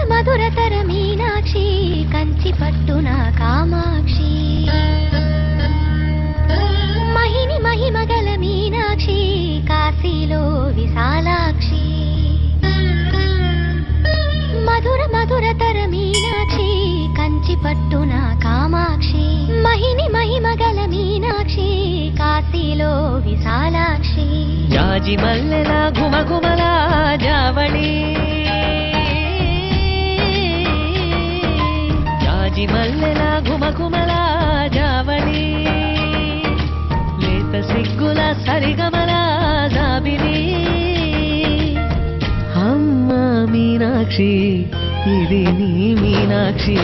మధురతర మీనాక్షి కంచి పట్టున కామాక్షి మహిని మహిమగల మీనాక్షి కాశీలో విశాలాక్షి మధురతర మీనాక్షి కంచి పట్టున కామాక్షి మహిని మహిమగల మీనాక్షి కాశీలో విశాలాక్షి జాజి మల్లెల ఘుమఘుమల జావళి మల్లెల ఘుమఘుమల జావళి లేత సిగ్గుల సరిగమల జాబిలి అమ్మ మీనాక్షి ఇది నీ మీనాక్షి